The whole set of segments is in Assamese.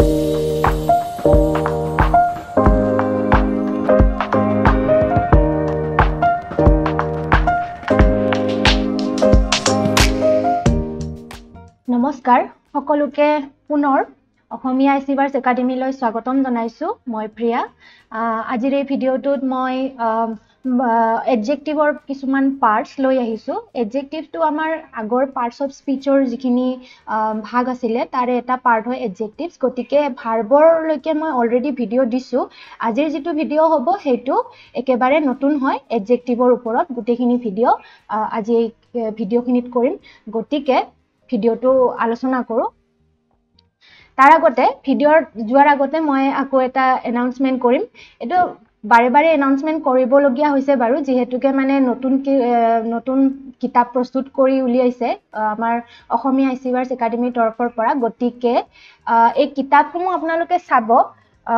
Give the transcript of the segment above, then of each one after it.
নমস্কাৰ সকলোকে পুনৰ অসমীয়া আইচিভাৰ্ছ একাডেমীলৈ স্বাগতম জনাইছো মই প্ৰিয়া আজিৰ এই ভিডিঅ'টোত মই এডজেক্টিভৰ কিছুমান পাৰ্টস লৈ আহিছো এডজেক্টিভটো আমাৰ আগৰ পাৰ্টস অফ স্পীচৰ যিখিনি ভাগ আছিলে তাৰে এটা পাৰ্ট হয় এডজেক্টিভছ গতিকে ভাৰ্বৰ লৈকে মই অলৰেডি ভিডিঅ' দিছো আজিৰ যেটো ভিডিঅ' হ'ব হেতু একেবাৰে নতুন হয় এডজেক্টিভৰ ওপৰত গুটেখিনি ভিডিঅ' আজি এই ভিডিঅ'খিনিত কৰিম গতিকে ভিডিঅ'টো আলোচনা কৰো তাৰ আগতে ভিডিঅ'ৰ যোৱাৰ আগতে মই আকৌ এটা এনাউন্সমেন্ট কৰিম এটো বাৰে বাৰে এনাউন্সমেন্ট কৰিবলগীয়া হৈছে বাৰু যেহেতুকে মানে নতুন কিতাপ প্ৰস্তুত কৰি উলিয়াইছে আমাৰ অসমীয়া আইচিভাৰ্ছ একাডেমীৰ তৰফৰ পৰা গতিকে এই কিতাপসমূহ আপোনালোকে চাব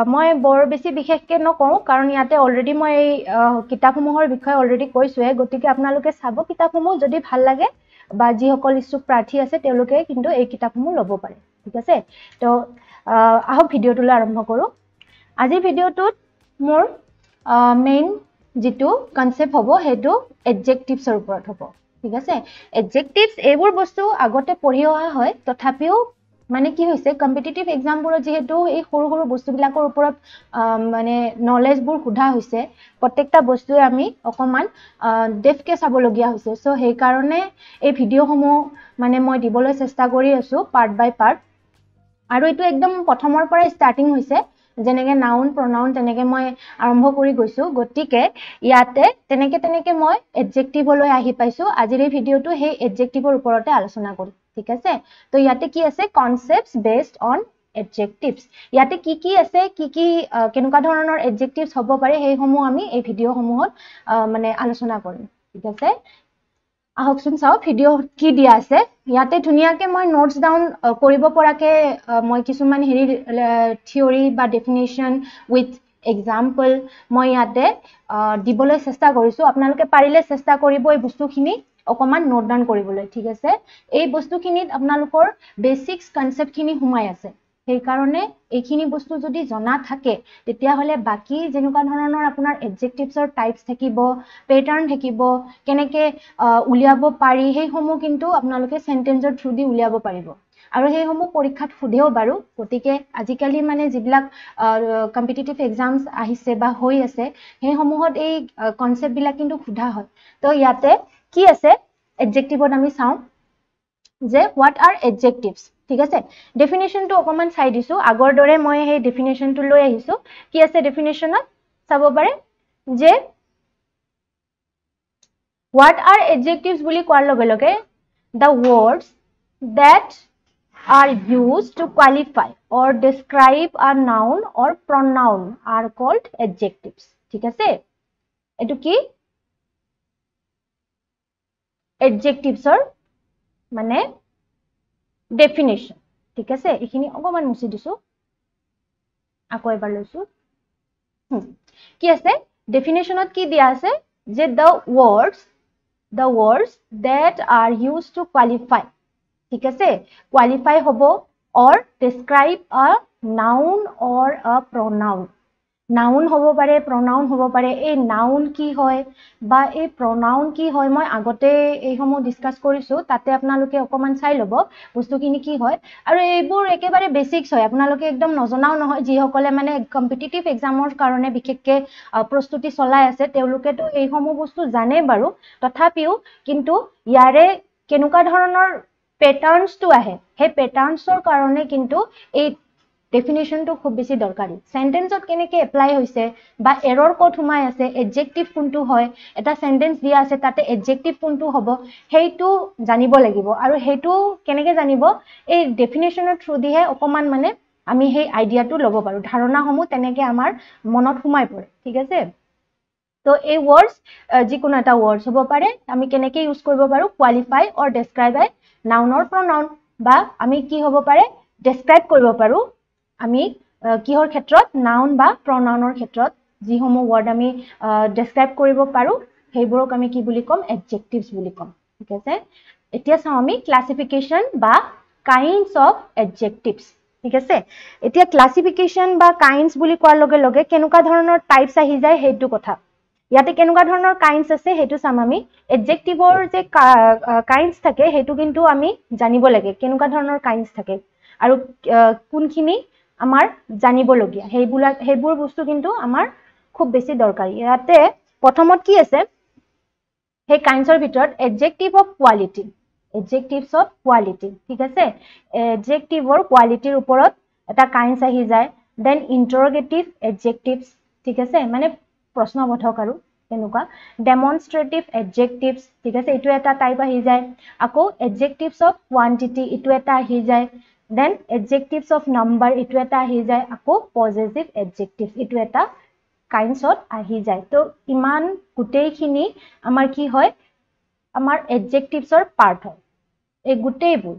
মই বৰ বেছি বিশেষকে নকওঁ কাৰণ ইয়াতে অলৰেডি মই এই কিতাপসমূহৰ বিষয়ে অলৰেডি কৈছোৱে গতিকে আপোনালোকে চাব কিতাপসমূহ যদি ভাল লাগে বা যিসকল ইচ্ছুক প্ৰাৰ্থী আছে তেওঁলোকে কিন্তু এই কিতাপসমূহ ল'ব পাৰে ঠিক আছে তো আহক ভিডিঅ'টোলৈ আৰম্ভ কৰো আজি ভিডিঅ'টোত মোৰ মেইন যেটো কনসেপ্ট হ'ব হেতু এডজেক্টিভছৰ ওপৰত হ'ব ঠিক আছে এডজেক্টিভছ এইবোৰ বস্তু আগতে পঢ়ি অহা হয় তথাপিও মানে কি হৈছে কম্পিটিটিভ এক্সামবোৰত যেহেতু এই সৰু সৰু বস্তুবিলাকৰ ওপৰত মানে নলেজবোৰ খুধা হৈছে প্ৰত্যেকটা বস্তুৱে আমি অকমান ডেফকে চাবলগীয়া হৈছে সো সেই কাৰণে এই ভিডিঅ'সমূহ মানে মই দিবলৈ চেষ্টা কৰি আছো পাৰ্ট বাই পাৰ্ট আৰু এটো একদম প্ৰথমৰ পৰা ষ্টাৰ্টিং হৈছে যেনেকে নাউন প্ৰনাউন তেনেকে মই আৰম্ভ কৰি গৈছো গতিকে ইয়াতে তেনেকে মই এডজেক্টিভলৈ আহি পাইছো আজিৰ এই ভিডিঅ'টো সেই এডজেক্টিভৰ ওপৰতে আলোচনা কৰিম ঠিক আছে তো ইয়াতে কি আছে কনসেপ্টস বেসড অন এডজেক্টিভস ইয়াতে কি আছে কি কেনেকুৱা ধৰণৰ এডজেক্টিভস হ'ব পাৰে সেইসমূহ আমি এই ভিডিঅ'সমূহত মানে আলোচনা কৰিম ঠিক আছে আহকচোন চাও ভিডিঅ' কি দিয়া আছে ইয়াতে ধুনিয়াকে মই নোটস ডাউন কৰিব পৰাকে মই কিছুমান হেৰি থিওৰি বা ডেফিনিশন উইথ এক্সাম্পল মই ইয়াতে দিবলৈ চেষ্টা কৰিছো আপোনালোকে পাৰিলে চেষ্টা কৰিব এই বস্তুখিনি অকমান নোট ডাউন কৰিবলৈ ঠিক আছে এই বস্তুখিনিত আপোনালোকৰ বেসিক্স কনসেপ্টখিনি হুমাই আছে সেই কাৰণে এইখিনি বস্তু যদি জনা থাকে তেতিয়া হলে বাকি যেনেকুৱা ধৰণৰ আপোনাৰ এডজেক্টিভছৰ টাইপস থাকিব প্যাটাৰ্ন থাকিব কেনেকে উলিয়াব পাৰি সেইসমূহ কিন্তু আপোনালোকে সেন্টেন্সৰ থ্ৰু দি উলিয়াব পাৰিব আৰু সেইসমূহ পৰীক্ষাত ফুধেও বাৰু গতিকে আজিকালি মানে যিবিলাক কম্পিটিটিভ এক্সামস আহিছে বা হৈ আছে সেইসমূহত এই কনসেপ্ট বিলাক কিন্তু খুধা হয় তো ইয়াতে কি আছে এডজেক্টিভত আমি চাও যে what are adjectives ঠিক আছে ডেফিনিশনটো অকমান চাই দিছো আগৰ দৰে মই সেই ডেফিনিশনটো লৈ আহিছো কি আছে ডেফিনিশনত চাব পাৰে যে what are adjectives বুলি কোৱাৰ লগে লগে the words that are used to qualify or describe a noun or pronoun are called adjectives ঠিক আছে এটো কি adjectives মানে definition ঠিক আছে এখিনি অকমান মুছি দিছো আকৌ এবাৰ লৈছো কি আছে definitionত কি দিয়া আছে যে the words that are used to qualify ঠিক আছে qualify হব or describe a noun or a pronoun noun হব পাৰে pronoun হব পাৰে এই noun কি হয় বা এই pronoun কি হয় মই আগতে এইসমূহ ডিসকাস কৰিছো তাতে আপোনালোকে অকমান চাই লব বস্তুখিনি কি হয় আৰু এইবোৰ একেবাৰে বেসিক্স হয় আপোনালোকে একদম নজনাও নহয় যিসকলে মানে কম্পিটিটিভ এক্সামৰ কাৰণে বিশেষকে প্ৰস্তুতি চলাই আছে তেওঁলোকে তো এইসমূহ বস্তু জানে বাৰু তথাপিও কিন্তু ইয়াৰে কেনেকুৱা ধৰণৰ প্যাটাৰ্নস টো আহে হে প্যাটাৰ্নসৰ কাৰণে কিন্তু এই ডেফিনিশনটো খুব বেছি দৰকাৰী সেন্টেন্সত কেনেকে এপ্লাই হৈছে বা এৰৰ কোড হুমাই আছে এডজেক্টিভ কোনটো হয় এটা সেন্টেন্স দিয়া আছে তাতে এডজেক্টিভ কোনটো হ'ব হেইটো জানিব লাগিব আৰু হেইটো কেনেকে জানিব এই ডেফিনিশনৰ থ্ৰু দিহে অকমান মানে আমি হেই আইডিয়াটো ল'ব পাৰো ধাৰণাসমূহ তেনেকে আমাৰ মনত হুমাই পৰে ঠিক আছে তো এই ওয়াৰ্ডস যিকোনো এটা ওয়াৰ্ডস হ'ব পাৰে আমি কেনেকে ইউজ কৰিব পাৰো কোৱালিফাই অৰ ডেসক্ৰাইব এ নাউন অৰ প্ৰনাউন বা আমি কি হ'ব পাৰে ডেসক্ৰাইব কৰিব পাৰো আমি কিহৰ ক্ষেত্ৰত নাউন বা প্ৰনাউনৰ ক্ষেত্ৰত যিসমূহ ওয়াৰ্ড আমি ডেসক্ৰাইব কৰিব পাৰো সেইবোৰক আমি কি বুলি কম এডজেক্টিভস বুলি কম ঠিক আছে এতিয়া চাও আমি ক্লাসিফিকেশন বা কাইন্ডস অফ এডজেক্টিভস ঠিক আছে এতিয়া ক্লাসিফিকেশন বা কাইন্ডস বুলি কোৱাৰ লগে লগে কেনেকুৱা ধৰণৰ টাইপস আহি যায় হেতু কথা ইয়াতে কেনেকুৱা ধৰণৰ কাইন্ডস আছে হেতু চাম আমি এডজেক্টিভৰ যে কাইন্ডস থাকে হেতু কিন্তু আমি জানিব লাগে কেনেকুৱা ধৰণৰ কাইন্ডস থাকে আৰু কোনখিনি আমাৰ জানিব লগিয়া হেইবোৰ বস্তু কিন্তু আমাৰ খুব বেছি দৰকাৰী ইয়াতে প্ৰথমত কি আছে হে কাইন্ডসৰ ভিতৰত adjective of quality adjectives of quality ঠিক আছে adjectiveৰ qualityৰ ওপৰত এটা কাইন্ডস আহি যায় then interrogative adjectives ঠিক আছে মানে প্ৰশ্নবোধক আৰু তেনেকুৱা demonstrative adjectives ঠিক আছে এটো এটা টাইপ আহি যায় আকৌ adjectives of quantity এটো এটা আহি যায় then adjectives of number এটো এটা আহি যায় আকৌ possessive adjectives এটো এটা কাইন্ডসত আহি যায় তো ইমান গুটেইখিনি আমাৰ কি হয় আমাৰ adjectivesৰ পাৰ্ট হয় এই গুটেইবোৰ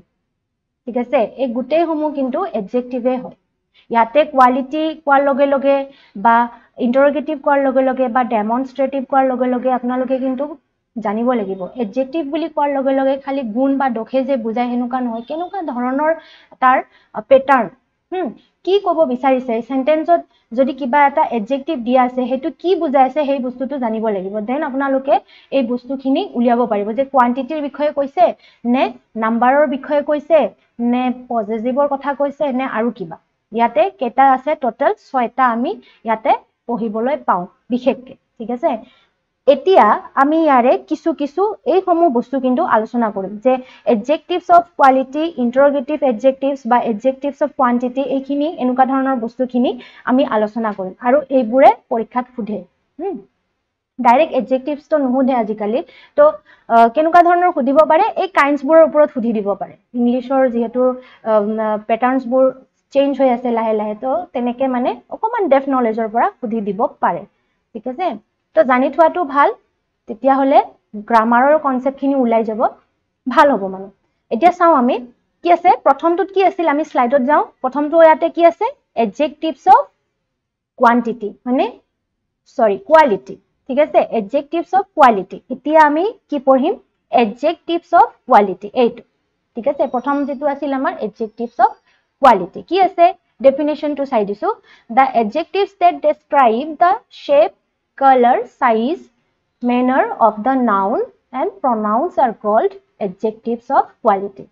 ঠিক আছে এই গুটেইসমূহ কিন্তু adjective হয় ইয়াতে কোৱালিটি কোৱাৰ লগে লগে বা ইন্টাৰোগেটিভ কোৱাৰ লগে লগে বা ডেমনস্ট্ৰেটিভ কোৱাৰ লগে লগে আপোনালোকে কিন্তু জানিব লাগিব adjective বুলি কোৱাৰ লগে লগে খালি গুণ বা দোষে যে বুজায় হেনুকা নহয় কেনেকুৱা ধৰণৰ তাৰ প্যাটাৰ্ন কি ক'ব বিচাৰিছে সেন্টেন্সত যদি কিবা এটা adjective দিয়া আছে হেতু কি বুজাই আছে সেই বস্তুটো জানিব লাগিব দেন আপোনালোকে এই বস্তুখিনি উলিয়াব পাৰিব যে কোৱান্টিটিৰ বিষয়ে কৈছে নে নাম্বাৰৰ বিষয়ে কৈছে নে পজেসিভৰ কথা কৈছে নে আৰু কিবা ইয়াতে কেটা আছে টোটাল 6টা আমি ইয়াতে পঢ়িবলৈ পাওঁ বিশেষকে ঠিক আছে এতিয়া আমি ইয়াৰে কিছু এই সমূহ বস্তু কিন্তু আলোচনা কৰিম যে adjectives of quality interrogative adjectives বা adjectives of quantity এইখিনি এনেকুৱা ধৰণৰ বস্তুখিনি আমি আলোচনা কৰিম আৰু এইবোৰে পৰীক্ষাত ফুধে ডাইৰেক্ট adjectives তো নুহুধে আজিকালি তো কেনেকুৱা ধৰণৰ খুদিব পাৰে এই কাইন্ডসবোৰৰ ওপৰত খুদি দিব পাৰে ইংলিশৰ যেহেতু প্যাটাৰ্নস বোৰ চেঞ্জ হৈ আছে লাহে লাহে তো তেনেকে মানে অকমান ডেফ নলেজৰ পৰা খুদি দিব পাৰে ঠিক আছে তো জানি থোৱাটো ভাল তেতিয়া হলে গ্ৰামাৰৰ কনসেপ্টখিনি উলাই যাব ভাল হ'ব মানে এতিয়া চাও আমি কি আছে প্ৰথমটোত কি আছিল আমি স্লাইডত যাও প্ৰথমটো ইয়াতে কি আছে adjectives of quantity মানে quality ঠিক আছে adjectives of quality এতিয়া আমি কি পঢ়িম adjectives of quality এইটো ঠিক আছে প্ৰথম যেটো আছিল আমাৰ adjectives of quality কি আছে definition to চাই দিছো the adjectives that describe the shape color size manner of the noun and pronouns are called adjectives of quality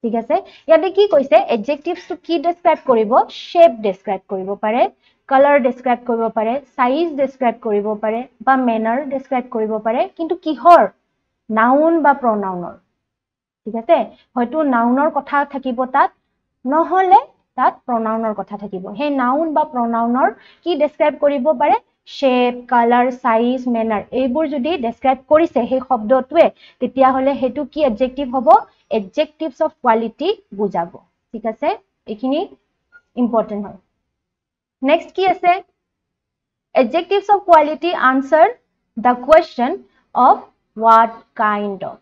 ঠিক আছে ইয়াতে কি কৈছে adjectives to কি describe কৰিব shape describe কৰিব পাৰে color describe কৰিব পাৰে size describe কৰিব পাৰে বা manner describe কৰিব পাৰে কিন্তু কিহৰ noun বা pronounৰ ঠিক আছে হয়তো nounৰ কথা থাকিব তাত নহলে তাত pronounৰ কথা থাকিব হে noun বা pronounৰ কি describe কৰিব পাৰে shape color size manner এইবোৰ যদি describe কৰিছে হে শব্দটোৱে তেতিয়া হলে হেতু কি adjective হ'ব adjectives of quality বুজাব ঠিক আছে এখিনি ইম্পৰ্টেন্ট হয় next কি আছে adjectives of quality answer the question of what kind of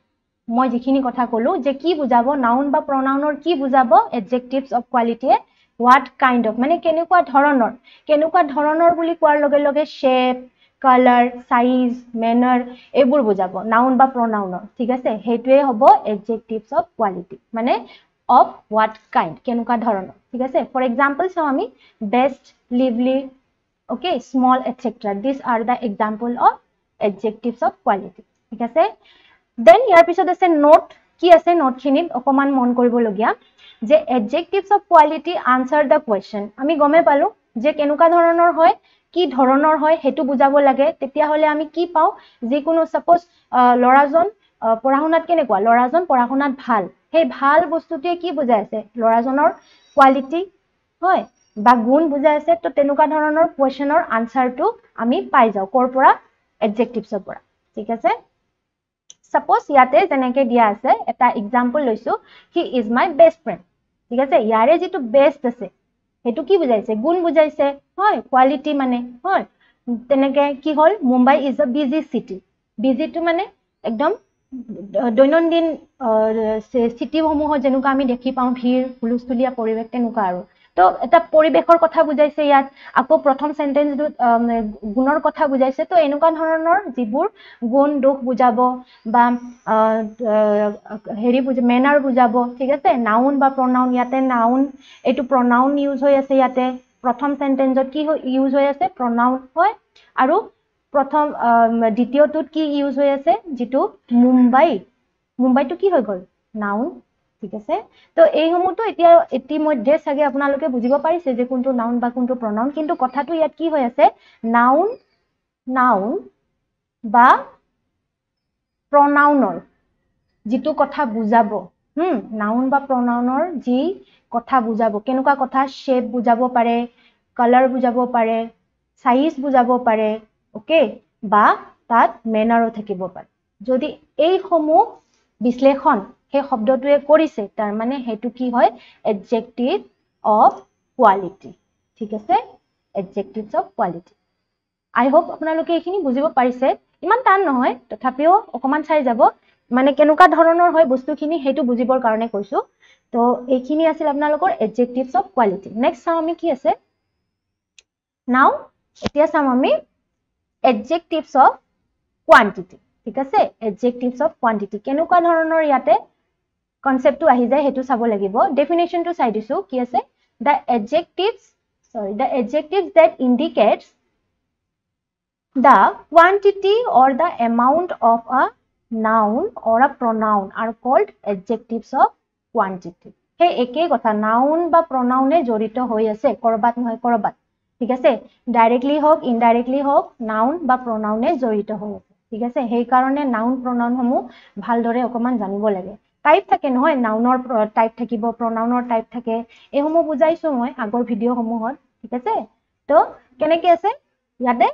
মই যিখিনি কথা কলো যে কি বুজাব noun বা pronounৰ কি বুজাব adjectives of quality what kind of মানে কেনেকুৱা ধৰণৰ বুলি কোৱাৰ লগে লগে shape color size manner এইবোৰ বুজাব noun বা pronounৰ ঠিক আছে হেতুৱে হ'ব adjectives of quality মানে of what kind কেনেকুৱা ধৰণৰ ঠিক আছে for example চাও আমি best lively okay small etc these are the example of adjectives of quality ঠিক আছে then ইয়াৰ পিছত আছে note কি আছে note খিনিত অকমান মন কৰিব লগিয়া যে adjectives of quality answer the question আমি গমে পালো যে কেনেকুৱা ধৰণৰ হয় কি ধৰণৰ হয় হেতু বুজাব লাগে তেতিয়া হলে আমি কি পাও যে কোনো সাপোজ লৰাজন পঢ়াশুনাত কেনেকুৱা লৰাজন পঢ়াশুনাত ভাল হে ভাল বস্তুটোৱে কি বুজাই আছে লৰাজনৰ কোৱালিটি হয় বা গুণ বুজাই আছে তো তেনেকুৱা ধৰণৰ কোৱেশ্চনৰ আনসাৰটো আমি পাই যাও কৰ পৰা adjectivesৰ পৰা ঠিক আছে suppose ইয়াতে যেনেকে দিয়া আছে এটা एग्जांपल লৈছো he is my best friend ঠিক আছে ইয়াৰে যেটো বেস্ট আছে হেতু কি বুজাইছে গুণ বুজাইছে হয় কোৱালিটি মানে হয় তেনেকে কি হল Mumbai is a busy city busy to মানে একদম দৈনন্দিন সিটি সমূহ যেনুকা আমি দেখি পাও ভিৰ হুলস্থুলিয়া পৰিবেশ তেনুকা আৰু তো এটা পৰিবেশৰ কথা বুজাইছে ইয়াত আকৌ প্ৰথম সেন্টেন্সটোত গুণৰ কথা বুজাইছে তো এনেকুৱা ধৰণৰ যিবোৰ গুণ দোষ বুজাব বা হেৰি মেনাৰ বুজাব ঠিক আছে নাউন বা প্ৰনাউন ইয়াতে নাউন এটো প্ৰনাউন ইউজ হৈ আছে ইয়াতে প্ৰথম সেন্টেন্সত কি ইউজ হৈ আছে প্ৰনাউন হয় আৰু প্ৰথম দ্বিতীয়টোত কি ইউজ হৈ আছে যেটো মুম্বাইটো কি হৈ গল নাউন ঠিক আছে তো এই সমূহটো এতিয়া ইতিমধ্যে সাগে আপোনালোকে বুজিব পাৰিছে যে কোনটো নাউন বা কোনটো প্ৰনাউন কিন্তু কথাটো ইয়াত কি হৈ আছে নাউন বা প্ৰনাউনৰ যেটো কথা বুজাব নাউন বা প্ৰনাউনৰ যি কথা বুজাব কেনেকুৱা কথা শেপ বুজাব পাৰে কালাৰ বুজাব পাৰে সাইজ বুজাব পাৰে ওকে বা তাত মেনাৰো থাকিব পাৰে যদি এই সমূহ বিশ্লেষণ সেই শব্দটোৱে কৰিছে তাৰ মানে হেতু কি হয় এডজেক্টিভ অফ কোৱালিটি ঠিক আছে এডজেক্টিভস অফ কোৱালিটি আই হোপ আপোনালোকে এইখিনি বুজিব পাৰিছে ইমান টান নহয় তথাপিও অকমান চাই যাব মানে কেনেকুৱা ধৰণৰ হয় বস্তুখিনি হেতু বুজিবৰ কাৰণে কৈছো তো এইখিনি আছিল আপোনালোকৰ এডজেক্টিভস অফ কোৱালিটি নেক্সট চাও আমি কি আছে নাও এতিয়া চাম আমি এডজেক্টিভস অফ কোৱান্টিটি ঠিক আছে এডজেক্টিভস অফ কোৱান্টিটি কেনেকুৱা ধৰণৰ ইয়াতে কনসেপ্টটো আহি যায় হেতু চাব লাগিব ডেফিনেশনটো চাই দিছো কি আছে the adjectives that indicates the quantity or the amount of a noun or a pronoun are called adjectives of quantity hey ekei kotha noun ba pronoun e jorito hoi ase korbat nohoy korbat ঠিক আছে ডাইরেক্টলি হোক ইনডাইরেক্টলি হোক নাউন বা pronoun e jorito hoi ase ঠিক আছে সেই কারণে নাউন pronoun সমূহ ভালদৰে অকমান জানিব লাগে টাইপ থাকে নহয় নাউনৰ টাইপ থাকিব pronounৰ টাইপ থাকে এই সমূহ বুজাইছো মই আগৰ ভিডিও সমূহত ঠিক আছে তো কেনেকৈ আছে ইয়াতে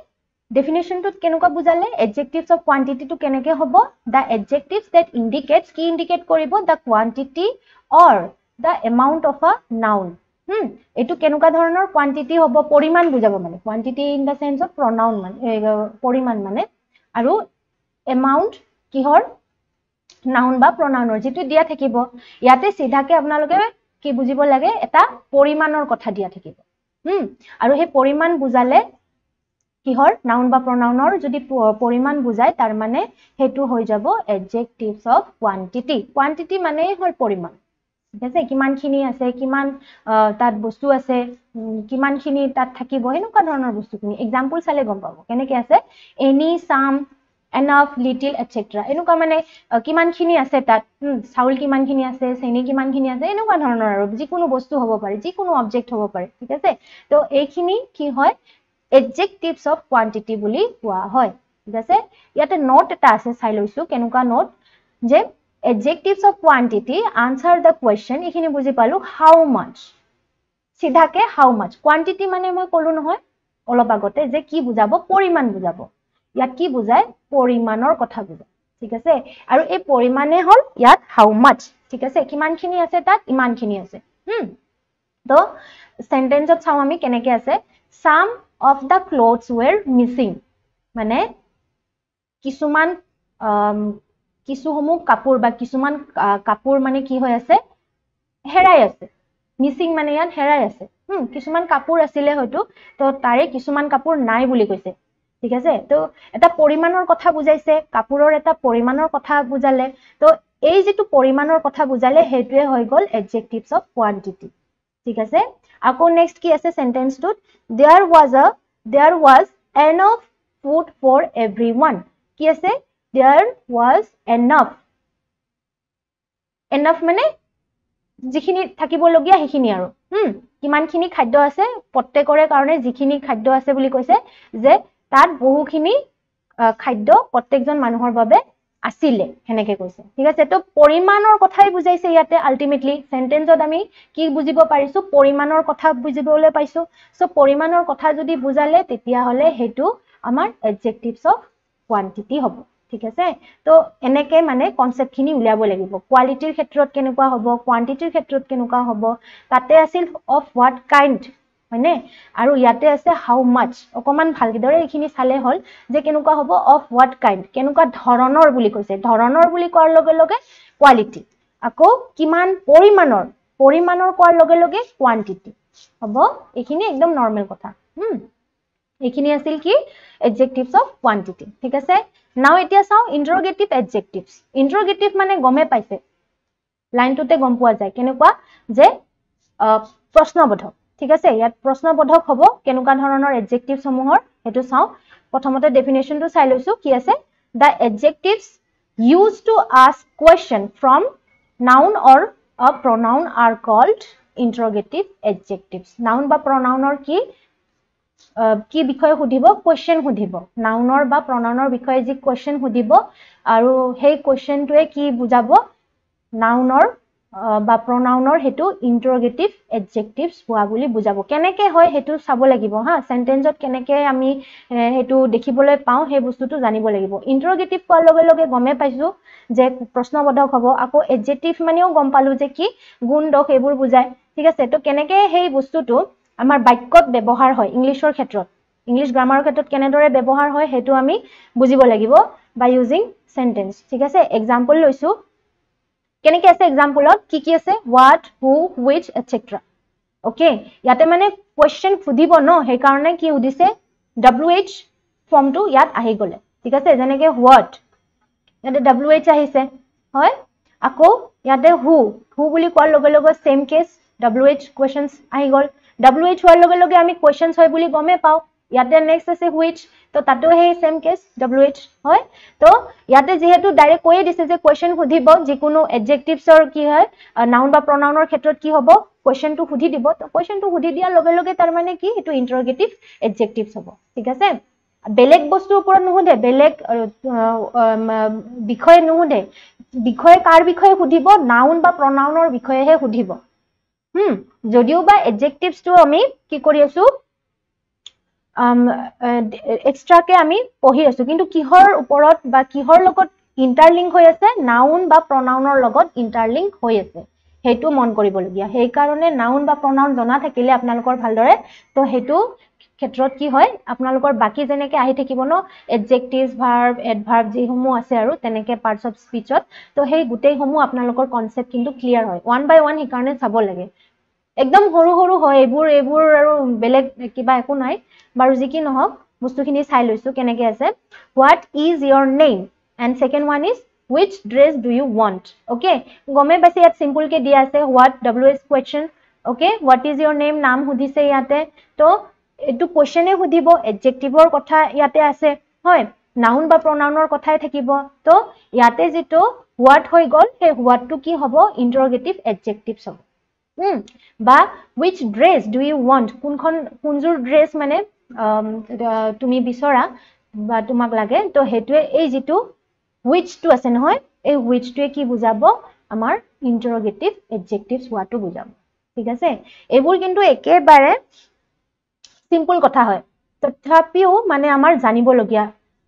ডেফিনেশনটোত কেনেকুৱা বুজালে adjectives of quantity to কেনেকৈ হ'ব the adjectives that indicates কি ইন্ডিকেট কৰিব the quantity or the amount of a noun এটো কেনেকুৱা ধৰণৰ quantity হ'ব পৰিমাণ বুজাব মানে quantity in the sense of pronoun মানে পৰিমাণ মানে আৰু amount কিহৰ নাউন বা pronounৰ যেটো দিয়া থাকিব ইয়াতে সিধাকে আপোনালোকে কি বুজিব লাগে এটা পৰিমাণৰ কথা দিয়া থাকিব আৰু সেই পৰিমাণ বুজালে কিহৰ নাউন বা pronounৰ যদি পৰিমাণ বুজায় তাৰ মানে হেতু হৈ যাব adjectives of quantity মানে হল পৰিমাণ ঠিক আছে কিমানখিনি আছে কিমান তাত বস্তু আছে কিমানখিনি তাত থাকিব এনেকুৱা ধৰণৰ বস্তুখিনি एग्जांपल চালে গম পাব কেনেকৈ আছে any some enough little etc এনেকুৱা মানে কিমানখিনি আছে তাত চাউল কিমানখিনি আছে চেনি কিমানখিনি আছে এনেকুৱা ধৰণৰ আৰু যিকোনো বস্তু হ'ব পাৰে যিকোনো অবজেক্ট হ'ব পাৰে ঠিক আছে তো এইখিনি কি হয় adjectives of quantity বুলি কোৱা হয় ঠিক আছে ইয়াতে নোট এটা আছে চাই লৈছো কেনেকুৱা নোট যে adjectives of quantity answer the question এইখিনি বুজি পালো how much সিধাকে how much quantity মানে মই কলো নহয় অলপ আগতে যে কি বুজাব পৰিমাণ বুজাব ইয়াত কি বুজায় পৰিমাণৰ কথা বুজায় ঠিক আছে আৰু এই পৰিমাণে হল ইয়াত how much ঠিক আছে কিমানখিনি আছে তাত ইমানখিনি আছে তো সেন্টেন্সত চাও আমি কেনেকৈ আছে some of the clothes were missing মানে কিছুমান কিছুসমূহ কাপোৰ বা কিছুমান কাপোৰ মানে কি হৈ আছে হেৰাই আছে মিসিং মানে ইয়াত হেৰাই আছে কিছুমান কাপোৰ আছিলে হয়তো তো তাৰে কিছুমান কাপোৰ নাই বুলি কৈছে ঠিক আছে তো এটা পৰিমাণৰ কথা বুজাইছে কাপোৰৰ এটা পৰিমাণৰ কথা বুজালে তো এই যেটো পৰিমাণৰ কথা বুজালে হেতুৱে হৈ গল adjectives of quantity ঠিক আছে আকৌ নেক্সট কি আছে সেন্টেন্সটোত there was enough food for everyone কি আছে there was enough মানে যিখিনি থাকিবলগীয়া সেইখিনি আৰু কিমানখিনি খাদ্য আছে প্ৰত্যেকৰে কাৰণে যিখিনি খাদ্য আছে বুলি কৈছে যে তাত বহুখিনি খাদ্য প্ৰত্যেকজন মানুহৰ বাবে আছিলে হেনেকে কৈছে ঠিক আছে তো পৰিমাণৰ কথাই বুজাইছে ইয়াতে আলটিমেটলি সেন্টেন্সত আমি কি বুজিব পাৰিছো পৰিমাণৰ কথা বুজিবলৈ পাইছো সো পৰিমাণৰ কথা যদি বুজালে তেতিয়া হলে হেতু আমাৰ adjectives of quantity হ'ব ঠিক আছে তো এনেকে মানে কনসেপ্টখিনি উলিয়াব লাগিব কোৱালিটিৰ ক্ষেত্ৰত কেনেকুৱা হ'ব কোৱান্টিটিৰ ক্ষেত্ৰত কেনেকুৱা হ'ব তাতে আছিল of what kind হয়নে আৰু ইয়াতে আছে how much অকমান ভালদৰে এইখিনি চালে হল যে কেনেকুৱা হ'ব of what kind কেনেকুৱা ধৰণৰ বুলি কৈছে ধৰণৰ বুলি কোৱাৰ লগে লগে কোৱালিটি আকৌ কিমান পৰিমাণৰ কোৱাৰ লগে লগে কোৱান্টিটি হ'ব এইখিনি একদম নৰ্মেল কথা এইখিনি আছিল কি adjectives of quantity ঠিক আছে নাও এতিয়া চাও interrogative adjectives interrogative মানে গমে পাইছে লাইনটোতে গম পোৱা যায় কেনেকুৱা যে প্ৰশ্নবোধক ঠিক আছে ইয়াত প্ৰশ্নবোধক হ'ব কেনেকুৱা ধৰণৰ adjectives সমূহৰ হেতু চাও প্ৰথমতে ডেফিনেশনটো চাই লৈছো কি আছে the adjectives used to ask question from noun or a pronoun are called interrogative adjectives noun বা pronounৰ কি বিষয় সুধিব কোৱেশ্চন সুধিব নাউনৰ বা প্ৰনাউনৰ বিষয়ে যি কোৱেশ্চন সুধিব আৰু সেই কোৱেশ্চনটোৱে কি বুজাব নাউনৰ বা প্ৰনাউনৰ হেতু ইন্টাৰোগেটিভ এডজেক্টিভস হোৱা বুলি বুজাব কেনেকৈ হয় হেতু চাব লাগিব হা সেন্টেন্সত কেনেকৈ আমি হেতু দেখিবলৈ পাও সেই বস্তুটো জানিব লাগিব ইন্টাৰোগেটিভ কোৱাৰ লগে লগে গমে পাইছো যে প্ৰশ্নবোধক হ'ব আকৌ এডজেক্টিভ মানেও গম পালো যে কি গুণ দোষ এইবোৰ বুজায় ঠিক আছে তো কেনেকৈ সেই বস্তুটো আমাৰ বাক্যত ব্যৱহাৰ হয় ইংলিশৰ ক্ষেত্ৰত ইংলিশ গ্ৰামাৰৰ ক্ষেত্ৰত কেনেদৰে ব্যৱহাৰ হয় হেতু আমি বুজিব লাগিব বাই ইউজিং সেন্টেন্স ঠিক আছে এক্সাম্পল লৈছো কেনেকৈ আছে এক্সাম্পলত কি আছে what who which etc okay ইয়াতে মানে কোৱেশ্চন সুধিব ন সেই কাৰণে কি উদিছে wh ফৰ্মটো ইয়াত আহি গলে ঠিক আছে যেনেকৈ what ইয়াতে wh আহিছে হয় আকৌ ইয়াতে who বুলি কোৱাৰ লগে লগে সেম কেস wh কোৱেশ্চনস আহি গল wh হোৱাৰ লগে লগে আমি কোৱেশ্চনস হয় বুলি গমে পাও ইয়াতে নেক্সট আছে which তো তাতো হে সেম কেস wh হয় তো ইয়াতে যেহেতু ডাইৰেক্ট কৈয়ে দিছে যে কোৱেশ্চন সুধিব যিকোনো এডজেক্টিভছৰ কি হয় নাউন বা প্ৰনাউনৰ ক্ষেত্ৰত কি হ'ব কোৱেশ্চনটো সুধি দিব তো কোৱেশ্চনটো সুধি দিয়াৰ লগে লগে তাৰ মানে কি এটো ইন্টাৰোগেটিভ এডজেক্টিভছ হ'ব ঠিক আছে বেলেগ বস্তুৰ ওপৰত নুহুধে বেলেগ বিষয় নুহুধে বিষয় কাৰ বিষয়ে সুধিব নাউন বা প্ৰনাউনৰ বিষয়েহে সুধিব যদিও বা এডজেক্টিভছটো আমি কি কৰি আছো এক্সট্ৰাকে আমি পঢ়ি আছো কিন্তু কিহৰ ওপৰত বা কিহৰ লগত ইন্টাৰলিংক হৈ আছে নাউন বা প্ৰনাউনৰ লগত ইন্টাৰলিংক হৈ আছে হেতু মন কৰিবলগীয়া সেই কাৰণে নাউন বা প্ৰনাউন জনা থাকিলে আপোনালোকৰ ভালদৰে তো হেতু ক্ষেত্ৰত কি হয় আপোনালোকৰ বাকি যেনেকৈ আহি থাকিব ন এডজেক্টিভছ ভাৰ্ব এডভাৰ্ব যিসমূহ আছে আৰু তেনেকৈ পাৰ্টস অফ স্পিচত তো সেই গোটেই সমূহ আপোনালোকৰ কনসেপ্ট কিন্তু ক্লিয়াৰ হয় ওয়ান বাই ওয়ান হিকাৰণে চাব লাগে একদম সৰু সৰু হয় এইবোৰ আৰু বেলেগ কিবা একো নাই বাৰু যি কি নহওক বস্তুখিনি চাই লৈছো কেনেকৈ আছে what is your name and second one is which dress do you want okay গমে পাইছে ইয়াত সিম্পল কে দিয়া আছে what ws question okay what is your name নাম সুধিছে ইয়াতে তো এটো কোৱেশ্চনে সুধিব এডজেক্টিভৰ কথা ইয়াতে আছে হয় নাউন বা প্ৰনাউনৰ কথাই থাকিব তো ইয়াতে যেটো what হৈ গল সেই what টো কি হ'ব ইন্টাৰোগেটিভ এডজেক্টিভছ হ'ব বা which dress do you want কোনজোৰ ড্ৰেছ মানে তুমি বিচৰা বা তোমাক লাগে তো হেতুৱে এই যেটো which টো আছে নহয় এই which টোৱে কি বুজাব আমাৰ ইন্টাৰোগেটিভ এডজেক্টিভছ হোৱাটো বুজাব ঠিক আছে এইবোৰ কিন্তু একেবাৰে সিম্পল কথা হয় তথাপিও মানে আমাৰ জানিবলগীয়া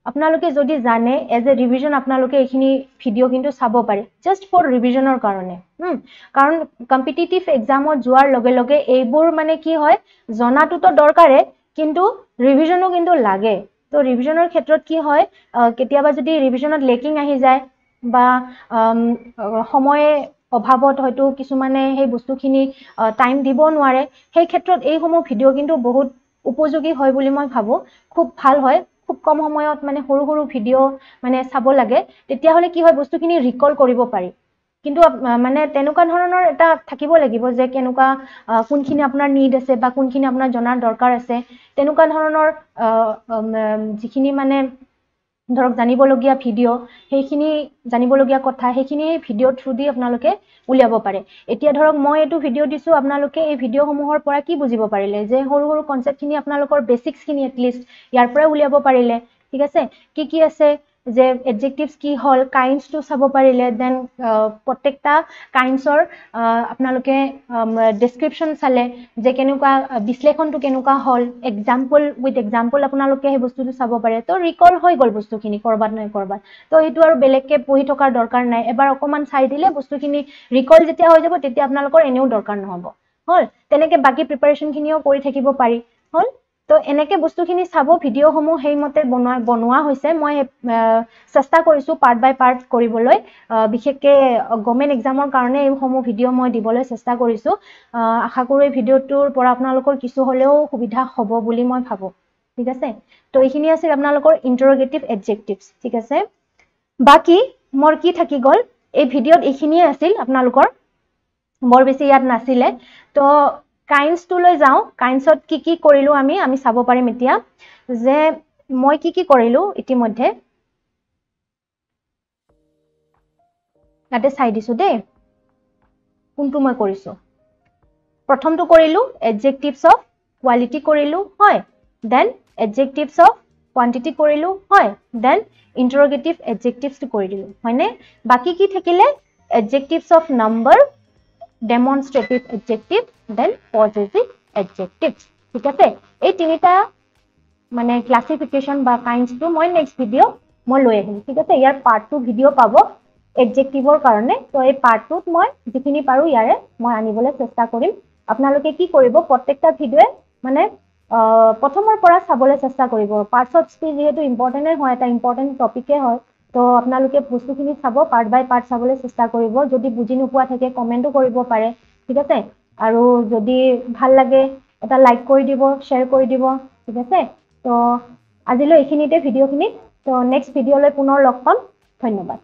আপোনালোকে যদি জানে এজ এ ৰিভিজন আপোনালোকে এইখিনি ভিডিও কিন্তু চাব পাৰে জাস্ট ফৰ ৰিভিজনৰ কাৰণে কাৰণ কম্পিটিটিভ এক্সামত যোৱাৰ লগে লগে এইবোৰ মানে কি হয় জনাটো তো দৰকাৰে কিন্তু ৰিভিজনো কিন্তু লাগে তো ৰিভিজনৰ ক্ষেত্ৰত কি হয় কেতিয়াবা যদি ৰিভিজনত লেকিং আহি যায় বা সময় অভাৱত হয়তো কিছুমানে সেই বস্তুখিনি টাইম দিব নোৱাৰে সেই ক্ষেত্ৰত এই সমূহ ভিডিও কিন্তু বহুত উপযোগী হয় বুলি মই ভাবো খুব ভাল হয় খুব কম সময়ত মানে সৰু সৰু ভিডিও মানে চাব লাগে তেতিয়া হলে কি হয় বস্তুখিনি ৰিকল কৰিব পাৰি কিন্তু মানে তেনেকুৱা ধৰণৰ এটা থাকিব লাগিব যে কেনেকুৱা কোনখিনি আপোনাৰ নিড আছে বা কোনখিনি আপোনাৰ জনাৰ দৰকাৰ আছে তেনেকুৱা ধৰণৰ যিখিনি মানে ধৰক জানিবলগীয়া ভিডিও সেইখিনি জানিবলগীয়া কথা সেইখিনি ভিডিও থ্ৰু দি আপোনালোকে উলিয়াব পাৰে এতিয়া ধৰক মই এটো ভিডিও দিছো আপোনালোকে এই ভিডিও সমূহৰ পৰা কি বুজিব পাৰিলে যে সৰু সৰু কনসেপ্টখিনি আপোনালোকৰ বেসিক্স খিনি এট লিষ্ট ইয়াৰ পৰা উলিয়াব পাৰিলে ঠিক আছে কি আছে যে এডজেক্টিভস কি হল কাইন্ডস টু চাব পাৰিলে দেন প্ৰত্যেকটা কাইন্ডসৰ আপোনালোকে ডেসক্ৰিপচন চালে যে কেনেকুৱা বিশ্লেষণটো কেনেকুৱা হল এক্সাম্পল উইথ এক্সাম্পল আপোনালোকে সেই বস্তুটো চাব পাৰে তো ৰিকল হৈ গল বস্তুখিনি কৰবাত নাই কৰবাত তো এইটো আৰু বেলেগকে পঢ়ি থকাৰ দৰকাৰ নাই এবাৰ অকমান চাই দিলে বস্তুখিনি ৰিকল যেতিয়া হৈ যাব তেতিয়া আপোনালোকৰ এনেও দৰকাৰ নহব হল তেনেকে বাকি প্ৰিপাৰেচন খিনিও কৰি থাকিব পাৰি হল তো এনেকে বস্তুখিনি চাব ভিডিও সমূহ হেইমতে বনোৱা হৈছে মই চেষ্টা কৰিছো পাৰ্ট বাই পাৰ্ট কৰিবলৈ বিশেষকে গভৰ্ণমেণ্ট এক্সামৰ কাৰণে এই সমূহ ভিডিও মই দিবলৈ চেষ্টা কৰিছো আশা কৰো এই ভিডিওটোৰ পৰা আপোনালোকৰ কিছু হলেও সুবিধা হ'ব বুলি মই ভাবো ঠিক আছে তো এইখিনি আছিল আপোনালোকৰ ইন্টাৰোগেটিভ এডজেক্টিভছ ঠিক আছে বাকি মোৰ কি থাকি গল এই ভিডিওত এইখিনিয়ে আছিল আপোনালোকৰ বৰ বেছি ইয়াত নাছিলে তো কাইন্ডস টু লৈ যাও কাইন্ডছত কি কৰিলো আমি চাব পাৰিম এতিয়া যে মই কি কৰিলো ইতিমধ্যে তাতে চাই দিছো দে কোনটো মই কৰিছো প্ৰথমটো কৰিলো এডজেক্টিভছ অফ কোৱালিটি কৰিলো হয় দেন এডজেক্টিভছ অফ কোৱান্টিটি কৰিলো হয় দেন ইন্টাৰোগেটিভ এডজেক্টিভছ কৰি দিলো হয়নে বাকি কি থাকিলে adjectives of number demonstrative adjective then possessive adjectives ঠিক আছে এই তিনিটা মানে ক্লাসিফিকেশন বা কাইন্ডস টু মই নেক্সট ভিডিও মই লৈ আহিম ঠিক আছে ইয়াৰ পাৰ্ট 2 ভিডিও পাব এডজেক্টিভৰ কাৰণে তো এই পাৰ্ট 2ত মই যিখিনি পাৰো ইয়াৰে মই আনিবলৈ চেষ্টা কৰিম আপোনালোকে কি কৰিব প্ৰত্যেকটা ভিডিওয়ে মানে প্ৰথমৰ পৰা চাবলৈ চেষ্টা কৰিব পাৰ্টস অফ স্পীচ যেটো ইম্পৰ্টেন্ট হয় এটা ইম্পৰ্টেন্ট টপিকে হয় তো আপোনালোকে বস্তুখিনি চাব পাৰ্ট বাই পাৰ্ট চাবলৈ চেষ্টা কৰিব যদি বুজি নোপোৱা থাকে কমেন্টও কৰিব পাৰে ঠিক আছে আৰু যদি ভাল লাগে এটা লাইক কৰি দিব শেয়াৰ কৰি দিব ঠিক আছে তো আজিলৈ এইখিনিতে ভিডিওখিনি তো নেক্সট ভিডিওলৈ পুনৰ লগ পাম ধন্যবাদ